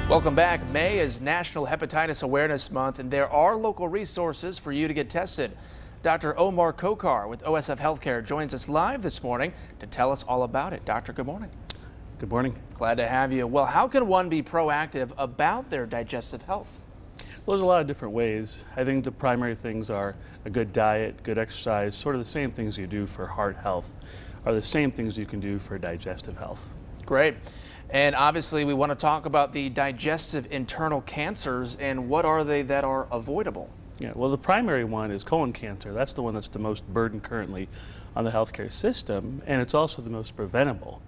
Welcome back. May is National Hepatitis Awareness Month, and there are local resources for you to get tested. Dr. Omar Kokar with OSF Healthcare joins us live this morning to tell us all about it. Doctor, good morning. Good morning. Glad to have you. Well, how can one be proactive about their digestive health? Well, there's a lot of different ways. I think the primary things are a good diet, good exercise, sort of the same things you do for heart health are the same things you can do for digestive health. Great. And obviously we want to talk about the digestive internal cancers and what are they that are avoidable? Yeah, well, the primary one is colon cancer. That's the one that's the most burden currently on the healthcare system, and it's also the most preventable.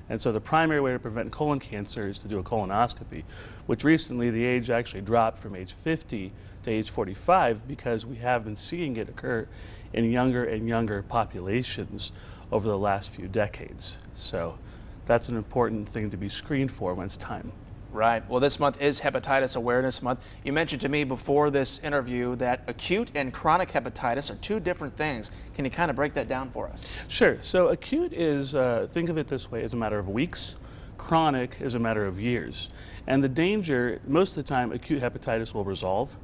And so the primary way to prevent colon cancer is to do a colonoscopy, which recently the age actually dropped from age 50 to age 45 because we have been seeing it occur in younger and younger populations over the last few decades. So that's an important thing to be screened for when it's time. Right. Well, this month is Hepatitis Awareness Month. You mentioned to me before this interview that acute and chronic hepatitis are two different things. Can you kind of break that down for us? Sure. So acute is, think of it this way, is a matter of weeks. Chronic is a matter of years. And the danger, most of the time, acute hepatitis will resolve.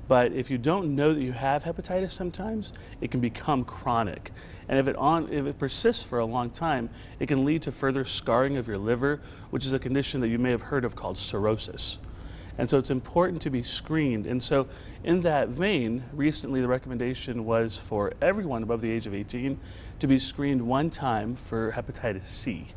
But if you don't know that you have hepatitis sometimes, it can become chronic. And if it persists for a long time, it can lead to further scarring of your liver, which is a condition that you may have heard of called cirrhosis. And so it's important to be screened. And so in that vein, recently the recommendation was for everyone above the age of 18 to be screened one time for hepatitis C.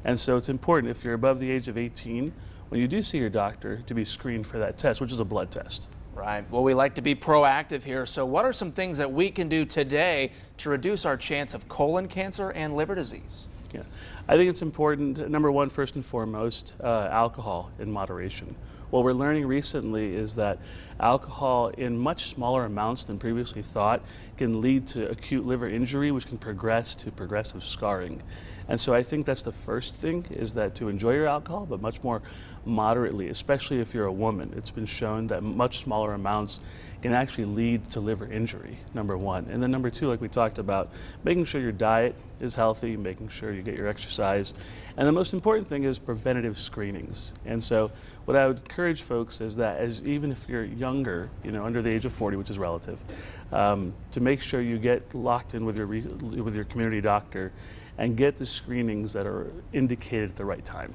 And so it's important, if you're above the age of 18, when you do see your doctor, to be screened for that test, which is a blood test. Right. Well, we like to be proactive here. So what are some things that we can do today to reduce our chance of colon cancer and liver disease? Yeah, I think it's important, number one, first and foremost, alcohol in moderation. What we're learning recently is that alcohol in much smaller amounts than previously thought can lead to acute liver injury, which can progress to progressive scarring. And so I think that's the first thing, is that to enjoy your alcohol, but much more moderately, especially if you're a woman. It's been shown that much smaller amounts can actually lead to liver injury, number one. And then number two, like we talked about, making sure your diet is healthy, making sure you get your exercise. And the most important thing is preventative screenings. And so what I would encourage folks is that even if you're younger, under the age of 40, which is relative, to make sure you get locked in with your community doctor and get the screenings that are indicated at the right time.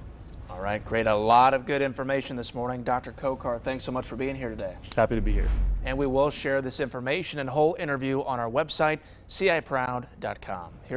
All right, great. A lot of good information this morning. Dr. Kokar, thanks so much for being here today. Happy to be here. And we will share this information and whole interview on our website, ciproud.com.